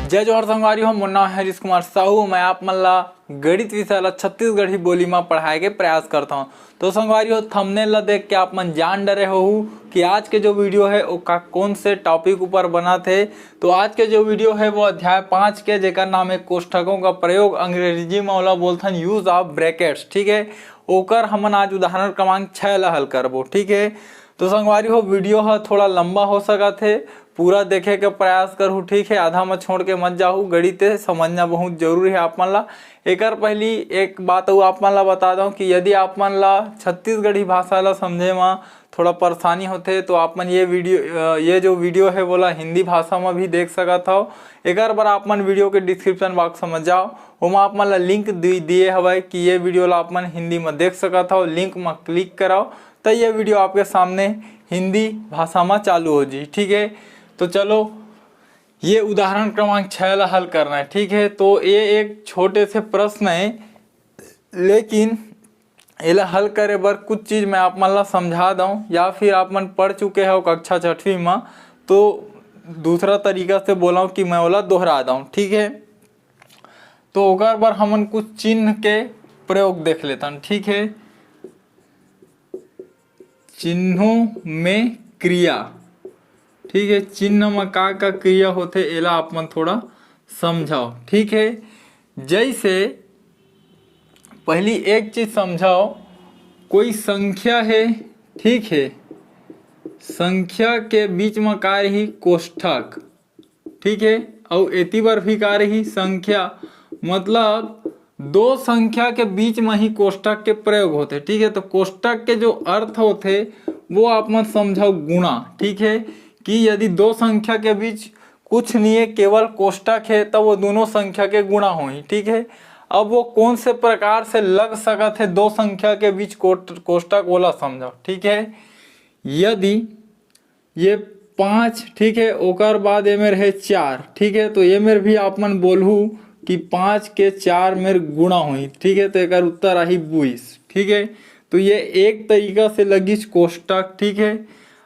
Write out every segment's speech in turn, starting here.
जय जोहर संगवारी हो। मोर नाम है हरीश कुमार साहू। मैं आप मन ला गणित विषय ला छत्तीसगढ़ी बोली में पढ़ाए के प्रयास करता हूँ। तो संगवारी हो, थंबनेल ला देख के आप मन जान डरे हो कि आज के जो वीडियो है वो कौन से टॉपिक ऊपर बना थे। तो आज के जो वीडियो है वो अध्याय 5 के, जेकर नाम है कोष्ठकों का प्रयोग, अंग्रेजी में ओला बोलथन यूज ऑफ ब्रैकेट्स। ठीक है, ओकर हमन आज उदाहरण क्रमांक 6 ला हल करबो। ठीक है, तो संगवारी हो, वीडियो है थोड़ा लंबा हो सकत है, पूरा देखे के प्रयास करूँ। ठीक है, आधा में छोड़ के मत जाहू। गणित समझना बहुत जरूरी है आप मन ला। एकर पहली एक बात आप मन ला बता दूं कि यदि आप मन ला छत्तीसगढ़ी भाषा ला समझे में थोड़ा परेशानी होते तो आप मन ये जो वीडियो है बोला हिंदी भाषा में भी देख सकत हो। एकर बार आप मन वीडियो के डिस्क्रिप्शन बॉक्स में जाओ, वहाँ आप मन ला लिंक दिए हवे कि ये वीडियो ला आप मन हिंदी में देख सकत हो। लिंक में क्लिक कराओ तो ये वीडियो आपके सामने हिंदी भाषा में चालू हो जी। ठीक है, तो चलो ये उदाहरण क्रमांक 6 ला हल करना है। ठीक है, तो ये एक छोटे से प्रश्न है, लेकिन इला हल करे बर कुछ चीज मैं आप मन ला समझा दूं, या फिर आप मन पढ़ चुके हो कक्षा 6वीं में तो दूसरा तरीका से बोला कि मैं ओला दोहरा दूं। ठीक है, तो ओकर बर हमन कुछ चिन्ह के प्रयोग देख लेतन। ठीक है, चिन्हों में क्रिया। ठीक है, चिन्ह में का क्रिया होते एला आप मन थोड़ा समझाओ। ठीक है, जैसे पहली एक चीज समझाओ, कोई संख्या है। ठीक है, संख्या के बीच में का रही कोष्ठक। ठीक है, और एती बार भी का रही संख्या, मतलब दो संख्या के बीच में ही कोष्ठक के प्रयोग होते। ठीक है, तो कोष्ठक के जो अर्थ होते वो आप मत समझाओ गुणा। ठीक है, कि यदि दो संख्या के बीच कुछ नहीं है, केवल कोष्ठक है, तब वो दोनों संख्या के गुणा होई। ठीक है, अब वो कौन से प्रकार से लग सकत है दो संख्या के बीच कोष्ठक बोला समझाओ। ठीक है, यदि ये 5, ठीक है, ओकर बाद ये मेरे है 4। ठीक है, तो ये मेरे भी आप मन बोलहू कि 5 के 4 मेरे गुणा हुई। ठीक है, तो एक उत्तर आई 22। ठीक है, तो ये एक तरीका से लगी कोष्ठक। ठीक है,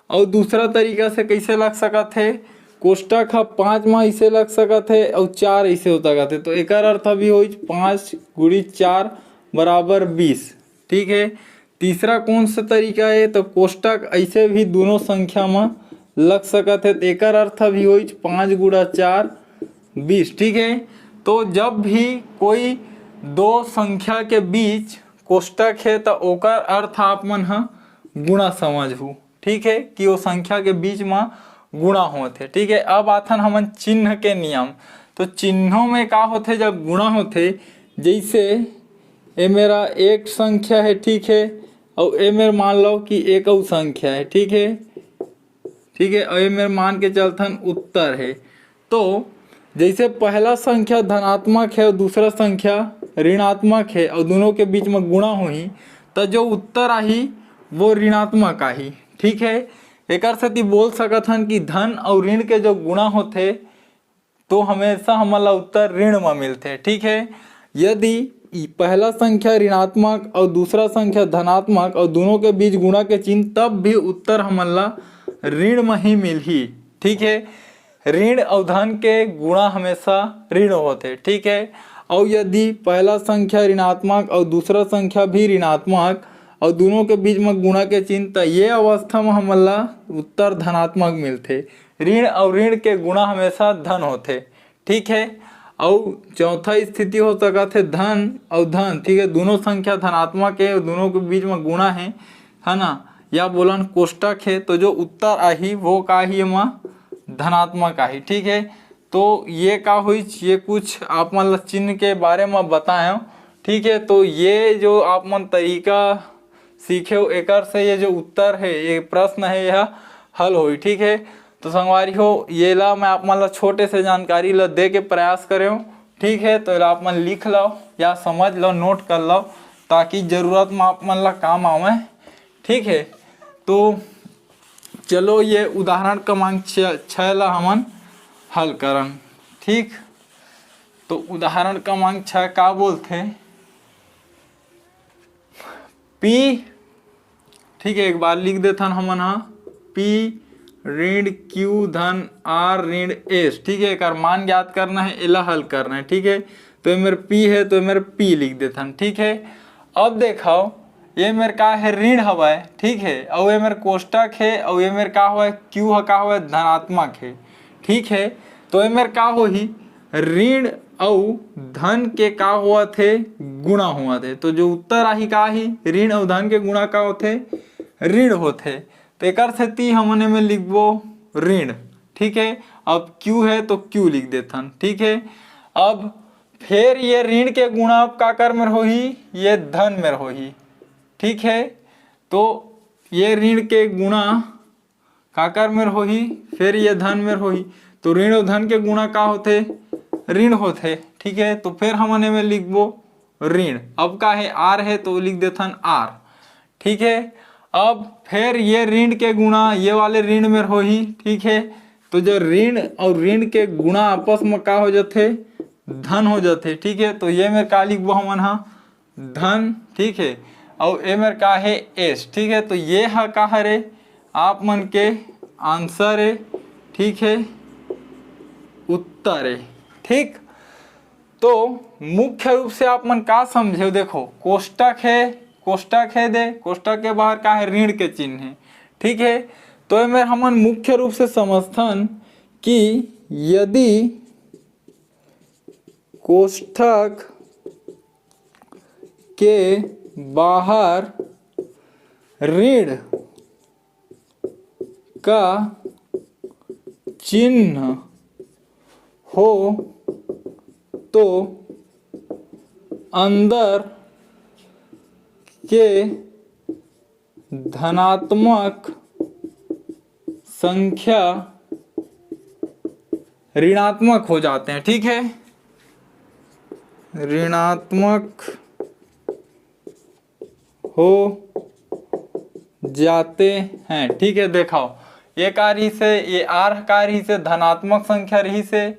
और दूसरा तरीका से कैसे लग सकत है, कोष्ठक 5 में ऐसे लग सकत है और 4 ऐसे हो सकत है। तो एक अर्थ भी हो 5 गुणी 4 बराबर 20। ठीक है, तीसरा कौन सा तरीका है, तो कोष्ठक ऐसे भी दोनों संख्या में लग सकत है। तो एक अर्थ भी हो 5 गुणा 4 20। ठीक है, तो जब भी कोई दो संख्या के बीच कोष्ठक है तो ओकर अर्थ आप मन ह गुणा समझू। ठीक है, कि वो संख्या के बीच में गुणा होते। ठीक है, अब आथन हमन चिन्ह के नियम। तो चिन्हों में का होते जब गुणा होते, जैसे ये मेरा एक संख्या है। ठीक है, और ये मेरे मान लो कि एक और संख्या है। ठीक है, ठीक है, और ये मेरे मान के चलथन उत्तर है। तो जैसे पहला संख्या धनात्मक है और दूसरा संख्या ऋणात्मक है और दोनों के बीच में गुणा हुई, तो जो उत्तर आई वो ऋणात्मक आई। ठीक है, एक से बोल सकत हन कि धन और ऋण के जो गुणा होते तो हमेशा हमारा उत्तर ऋण में मिलते। ठीक है, यदि पहला संख्या ऋणात्मक और दूसरा संख्या धनात्मक और दोनों के बीच गुणा के चिन्ह, तब भी उत्तर हमारा ऋण में ही मिलही। ठीक है, ऋण और धन के गुणा हमेशा ऋण होते। ठीक है, और यदि पहला संख्या ऋणात्मक और दूसरा संख्या भी ऋणात्मक और दोनों के बीच में गुणा के चिन्ह, तो ये अवस्था में हमारा उत्तर धनात्मक मिलते। ऋण और ऋण के गुणा हमेशा धन होते। ठीक है, और चौथा स्थिति हो सकता है धन और धन। ठीक है, दोनों संख्या धनात्मक है और दोनों के बीच में गुणा है ना, या बोलन कोष्ठक है, तो जो उत्तर आई वो का ही में धनात्मक आई। ठीक है, तो ये का हुई, ये कुछ आप मन चिन्ह के बारे में बताएं। ठीक है, तो ये जो आप मन तरीका सीखे हो, एक से ये जो उत्तर है, ये प्रश्न है, यह हल हुई। ठीक है, तो संगवारी हो, ये ला मैं आप मन छोटे से जानकारी ला दे के प्रयास करें। ठीक है, तो आप मन लिख लो या समझ लो, नोट कर लो, ताकि जरूरत में आप मन ला काम आवे। ठीक है, तो चलो ये उदाहरण क्रमांक 6 ला हमन हल करन। ठीक, तो उदाहरण क्रमांक 6 का बोलते, पी। ठीक है, एक बार लिख देथन हमन, हाँ, पी ऋण Q धन R ऋण S, ठीक है। एक मान ज्ञात करना है, एला हल करना है, ठीक है। तो ये मेरे P है तो मेरे P लिख देता हूँ, ठीक है। अब देखो ये मेरे का है ऋण हवा है, ठीक है। और ये मेरे कोष्टक है और ये मेरे का हुआ है Q का हुआ है धनात्मक है, ठीक है। तो ये मेरे का हो ही ऋण और धन के का हुआ थे गुणा हुआ थे। तो जो उत्तर आही का ही ऋण और धन के गुणा का होते ऋण होते। तो एक से ती हमने में लिखबो ऋण, ठीक है। अब Q है तो Q लिख देता, ठीक है। अब फिर ये ऋण के गुणा अब का कर में हो ही ये धन में हो ही, ठीक है। तो ये ऋण के गुणा का कर में हो ही फिर ये धन में हो ही। तो ऋण और धन के गुणा का होते ऋण होते, ठीक है। तो फिर हमने में लिखबो ऋण। अब का है R है तो लिख देता R, ठीक है। अब फिर ये ऋण के गुणा ये वाले ऋण में हो ही, ठीक है। तो जो ऋण और ऋण के गुणा आपस में का हो जाते धन हो जाते, ठीक है। तो ये मेरे का लिखबो हमन हा धन, ठीक है। और ये मेरे का है S, ठीक है। तो ये हा का हरे आप मन के आंसर है, ठीक है, उत्तर है, ठीक। तो मुख्य रूप से आप मन का समझे, देखो कोष्टक है दे कोष्टक के बाहर का है ऋण के चिन्ह है, ठीक है। तो ये मेरे हमन मुख्य रूप से समझथन कि यदि कोष्टक के बाहर ऋण का चिन्ह हो तो अंदर के धनात्मक संख्या ऋणात्मक हो जाते हैं, ठीक है। ऋणात्मक हो जाते हैं, ठीक है। देखो ये कार्य से ये R कार्य से धनात्मक संख्या रही से,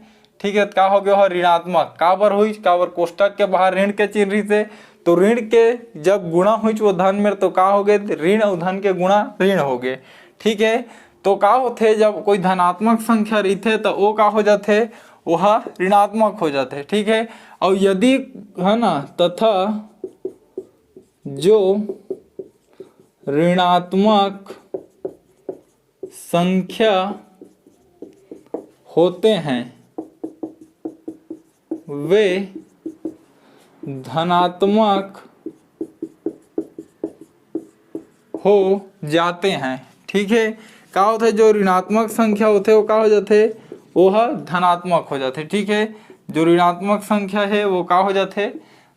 ठीक है। का हो गया हो ऋणात्मक काबर हुई काबर कोष्टक के बाहर ऋण के चिन्ह रही से। तो ऋण के जब गुणा हुई वो धन में तो का हो गए ऋण और धन के गुणा ऋण हो गए, ठीक है। तो का होते जब कोई धनात्मक संख्या रही थे तो वो का हो जाते वह ऋणात्मक हो जाते, ठीक है। और यदि है ना तथा जो ऋणात्मक संख्या होते हैं वे धनात्मक हो जाते हैं, ठीक है। का होते जो ऋणात्मक संख्या होते वो का हो जाते वह धनात्मक हो जाते, ठीक है। जो ऋणात्मक संख्या है वो का हो जाते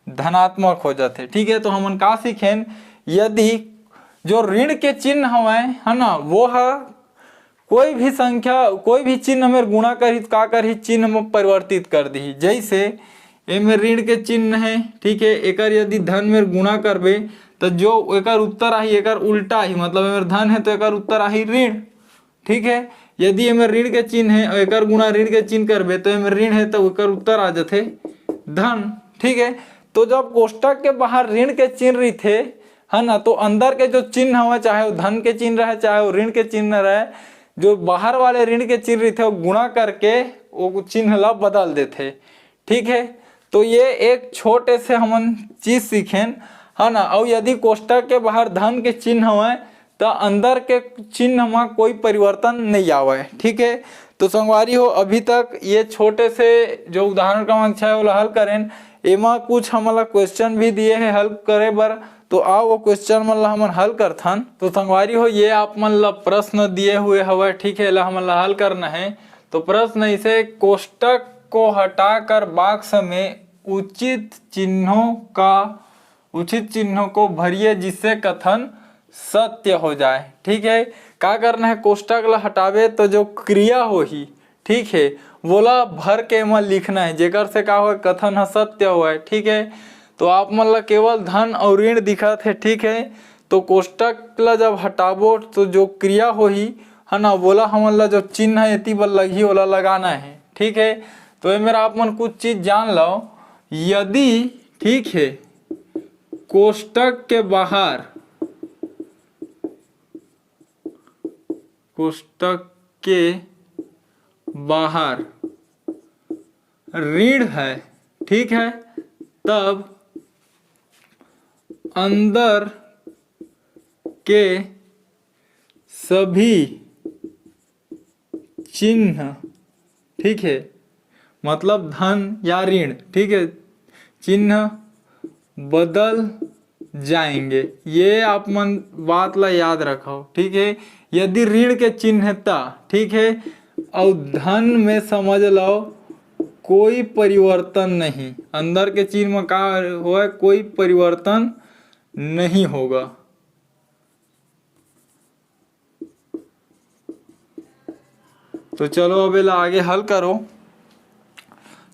धनात्मक हो जाते, ठीक है। तो हमन का सीखें यदि जो ऋण के चिन्ह हवे है ना वो है कोई भी संख्या कोई भी चिन्ह में गुणा करी का करी चिन्ह में परिवर्तित कर दी। जैसे ए में ऋण के चिन्ह है, ठीक है। एकर यदि धन में गुणा करबे तो जो एकर उत्तर आही एकर उल्टा ही, मतलब एमेर धन है तो एकर उत्तर आही ऋण, ठीक है। यदि एमेर ऋण के चिन्ह है और एकर गुणा ऋण के चिन्ह करबे तो एमेर ऋण है तो एकर उत्तर आ जाते धन, ठीक है। तो जब कोष्टक के बाहर ऋण के चिन्ह रही थे है ना तो अंदर के जो चिन्ह हुआ चाहे वो धन के चिन्ह रहे चाहे वो ऋण के चिन्ह रहे, जो बाहर वाले ऋण के चिन्ह थे वो गुणा करके वो चिन्ह ला बदल देते, ठीक है। तो ये एक छोटे से हम चीज सीखें है ना। और यदि कोष्टक के बाहर धन के चिन्ह हुए तो अंदर के चिन्ह में कोई परिवर्तन नहीं आवे, ठीक है। तो संगवारी हो अभी तक ये छोटे से जो उदाहरण क्रमांक 6 वो हल करें। एमा कुछ हमला क्वेश्चन भी दिए हैं हल करे बर, तो आओ वो क्वेश्चन मन ला हमन हल करथन। तो संगवारी हो ये आप मन ला प्रश्न दिए हुए हवे, ठीक है। ला हमन ला हल करना है। तो प्रश्न इसे कोष्टक को हटाकर बॉक्स में उचित चिन्हों को भरिए जिससे कथन सत्य हो जाए, ठीक है। क्या करना है कोष्टक ला हटावे तो जो क्रिया हो ही, ठीक है, बोला भर के में लिखना है जेकर से का हो कथन सत्य हो, ठीक है। तो आप मन ला केवल धन और ऋण दिखत है, ठीक है। तो कोष्टक ला जब हटाबो तो जो क्रिया हो ही है ना बोला हमन ला जो चिन्ह है इति बल लगी ओला लगाना है, ठीक है। तो ये मेरा आप मन कुछ चीज जान लो। यदि ठीक है कोष्टक के बाहर के बाहर ऋण है, ठीक है, तब अंदर के सभी चिन्ह, ठीक है, मतलब धन या ऋण, ठीक है, चिन्ह बदल जाएंगे। ये आप मन बात ला याद रखो, ठीक है। यदि ऋण के चिन्ह था, ठीक है, और धन में समझ लो कोई परिवर्तन नहीं, अंदर के चिन्ह में का हुआ, कोई परिवर्तन नहीं होगा। तो चलो अब इला आगे हल करो।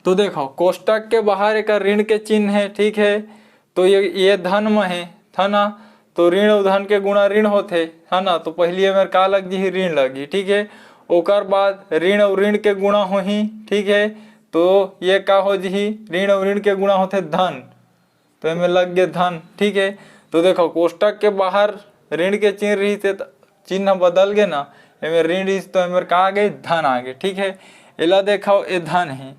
तो देखो कोष्टक के बाहर एक ऋण के चिन्ह है, ठीक है, तो ये धन में है ना, तो ऋण और धन के गुणा ऋण होते है ना, तो पहले मेरे का लग जी ऋण लगी, ठीक है, ओकर बाद ऋण और ऋण के गुणा हो ही, ठीक है, तो ये का हो जी ऋण और ऋण के गुणा होते धन, तो इनमें लग गए धन, ठीक है। तो देखो कोष्टक के बाहर ऋण के चिन्ह रही थे, चिन्ह बदल गए ना, इनमें ऋण रही तो इनमें का आ गए धन आ गए, ठीक है। इला देखो ये धन है,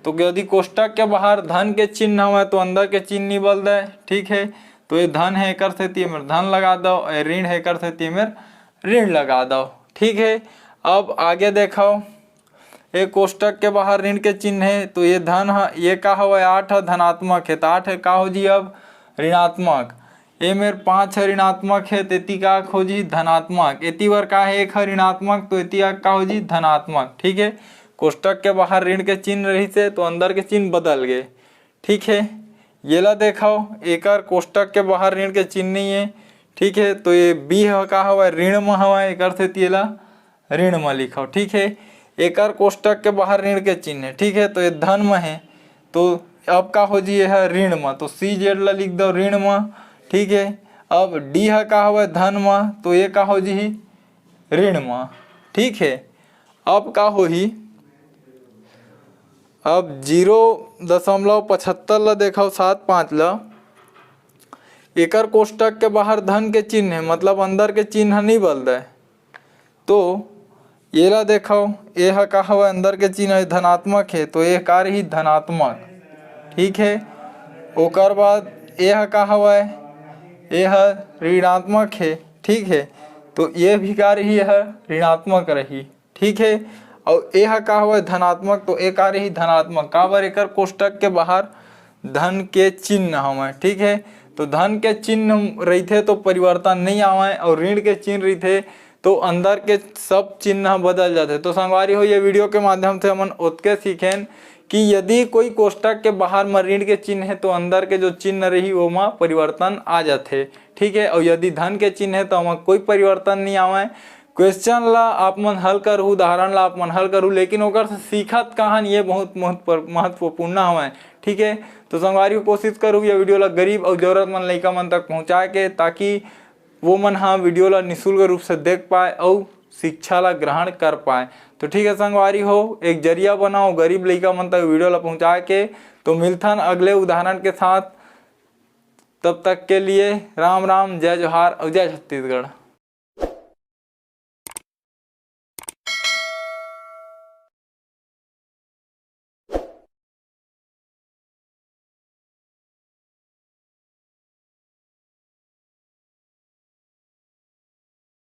तो यदि कोष्टक के बाहर धन के चिन्ह हुआ तो अंदर के चिन्ह नहीं बदल दे, ठीक है, तो ये धन है कर से मेरे धन लगा दो, ऋण है कर से मेरे ऋण लगा दो, ठीक है। अब आगे देखो ये कोष्टक के बाहर ऋण के चिन्ह है, तो ये धन है, ये का हुआ 8 है धनात्मक है, तो 8 है का हो जी अब ऋणात्मक, ये मेरे 5 है ऋणात्मक है, तेती का हो जी धनात्मक, एती बार का है 1 है ऋणात्मक, तो एती का हो जी धनात्मक, ठीक है। कोष्टक के बाहर ऋण के चिन्ह रही थे तो अंदर के चिन्ह बदल गए, ठीक है। ये ला देखो एक कोष्टक के बाहर ऋण के चिन्ह नहीं है, ठीक है, तो ये बी का हुआ ऋण में हुआ, एक अर्थ ये ला ऋण में लिखो, ठीक है। एक कोष्टक के बाहर ऋण के चिन्ह है, ठीक है, तो ये धन में है, तो अब का हो जी है ऋण में, तो सी जेड ला लिख दो ऋण में, ठीक है। अब डी है का हुआ धन में, तो ये का हो जी ऋण में, ठीक है। अब का हो ही, अब 0.75 ला देखो 7.5 ला, एकर कोष्टक के बाहर धन के चिन्ह है, मतलब अंदर के चिन्ह नहीं बदल है, तो ये ला देखो ये है का हुआ अंदर के चिन्ह धनात्मक है, तो ये कार्य ही धनात्मक, ठीक है। ओकर बाद ये है का हुआ ये है ऋणात्मक है, ठीक है, तो ये भी कार्य ही है ऋणात्मक रही, ठीक है। और यह का हुआ धनात्मक, तो एक कार्य ही धनात्मक का बार एक कोष्टक के बाहर धन के चिन्ह हमें, ठीक है, तो धन के चिन्ह रही थे तो परिवर्तन नहीं आवे, और ऋण के चिन्ह रही थे तो अंदर के सब चिन्ह बदल जाते। तो संगवारी हो ये वीडियो के माध्यम से हम उतके सीखें कि यदि कोई कोष्टक के बाहर में ऋण के चिन्ह है तो अंदर के जो चिन्ह रही वो में परिवर्तन आ जाते, ठीक है, और यदि धन के चिन्ह है तो हमें कोई परिवर्तन नहीं आवे। क्वेश्चन ला आप मन हल करूँ, उदाहरण ला आप मन हल करूँ, लेकिन ओकर से सीखत कहानी ये बहुत महत्वपूर्ण हवे, ठीक है। तो संगवारी को कोशिश करूँ ये वीडियो ला गरीब और जरूरतमंद लड़का मन तक पहुँचाए के, ताकि वो मन हाँ वीडियो ला निःशुल्क रूप से देख पाए और शिक्षा ला ग्रहण कर पाए। तो ठीक है संगवारी हो, एक जरिया बनाओ गरीब लड़का मन तक वीडियो ला पहुँचाए के। तो मिलथन अगले उदाहरण के साथ, तब तक के लिए राम राम, जय जोहार और जय छत्तीसगढ़।